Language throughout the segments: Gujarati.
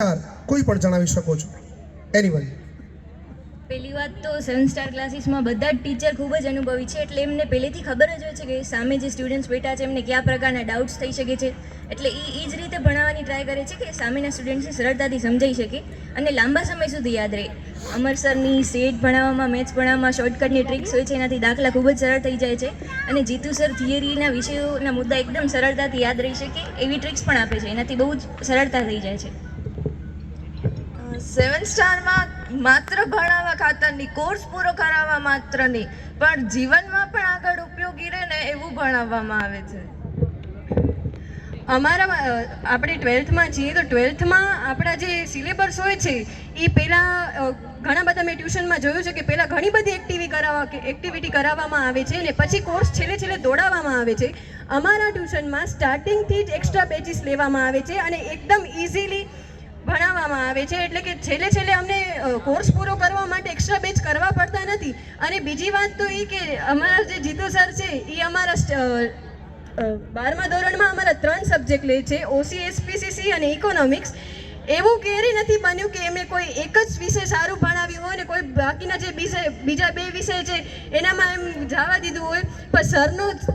કોઈ પણ જણાવી શકો છો એનીવન. પહેલી વાત તો 7 સ્ટાર ક્લાસીસમાં બધા જ ટીચર ખૂબ જ અનુભવી છે, એટલે એમને પહેલેથી ખબર જ હોય છે કે સામે જે સ્ટુડન્ટ્સ બેઠા છે એમને કયા પ્રકારના ડાઉટ્સ થઈ શકે છે, એટલે એ જ રીતે ભણાવવાની ટ્રાય કરે છે કે સામેના સ્ટુડન્ટ્સને સરળતાથી સમજાઈ શકે અને લાંબા સમય સુધી યાદ રહે. અમર સરની સેટ ભણાવવામાં, મેથ્સ ભણાવવામાં શોર્ટકટની ટ્રિક્સ હોય છે, એનાથી દાખલા ખૂબ જ સરળ થઈ જાય છે અને જીતુ સર થિયરીના વિષયોના મુદ્દા એકદમ સરળતાથી યાદ રહી શકે એવી ટ્રિક્સ પણ આપે છે, એનાથી બહુ જ સરળતા થઈ જાય છે. 7 સ્ટારમાં માત્ર ભણાવવા ખાતર નહીં, કોર્સ પૂરો કરાવવા માત્ર નહીં, પણ જીવનમાં પણ આગળ ઉપયોગી રહે ને એવું ભણાવવામાં આવે છે. આપણે 12થમાં છીએ તો 12થમાં આપણા જે સિલેબસ હોય છે એ પહેલાં ઘણા બધા મેં ટ્યુશનમાં જોયું છે કે પહેલાં ઘણી બધી એક્ટિવિટી કરાવવામાં આવે છે અને પછી કોર્સ છેલ્લે દોડાવવામાં આવે છે. અમારા ટ્યુશનમાં સ્ટાર્ટિંગથી જ એક્સ્ટ્રા બેચીસ લેવામાં આવે છે અને એકદમ ઇઝીલી ભણાવવામાં આવે છે, એટલે કે છેલ્લે અમને કોર્સ પૂરો કરવા માટે એક્સ્ટ્રા બેચ કરવા પડતા નથી. અને બીજી વાત તો એ કે અમારા જે જીતુ સર છે એ અમારા 12મા ધોરણમાં અમારા 3 સબ્જેક્ટ લે છે, ઓસી, એસપીસીસી અને ઇકોનોમિક્સ. એવું ક્યારેય નથી બન્યું કે એમણે કોઈ એક જ વિષય સારું ભણાવ્યું હોય ને કોઈ બાકીના જે બીજા 2 વિષય છે એનામાં એમ જવા દીધું હોય, પણ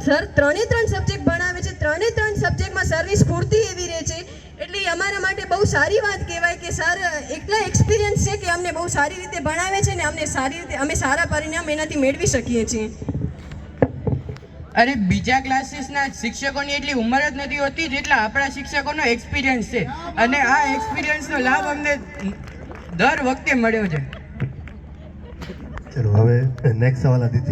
સર 3 સબ્જેક્ટ ભણાવે છે. 3 સબ્જેક્ટમાં સરની સ્ફૂર્તિ એવી રહે છે, એટલે અમારા માટે બહુ સારી વાત કહેવાય કે સર એટલા એક્સપિરિયન્સ છે કે અમને બહુ સારી રીતે ભણાવે છે ને અમે સારા પરિણામ એનાથી મેળવી શકીએ છીએ. અરે બીજા ક્લાસીસના શિક્ષકોની એટલી ઉંમર જ નથી હોતી જેટલા આપણા શિક્ષકોનો એક્સપિરિયન્સ છે, અને આ એક્સપિરિયન્સનો લાભ અમને દર વખતે મળ્યો છે. ચલો હવે નેક્સ્ટ સવાલ અદિતિ.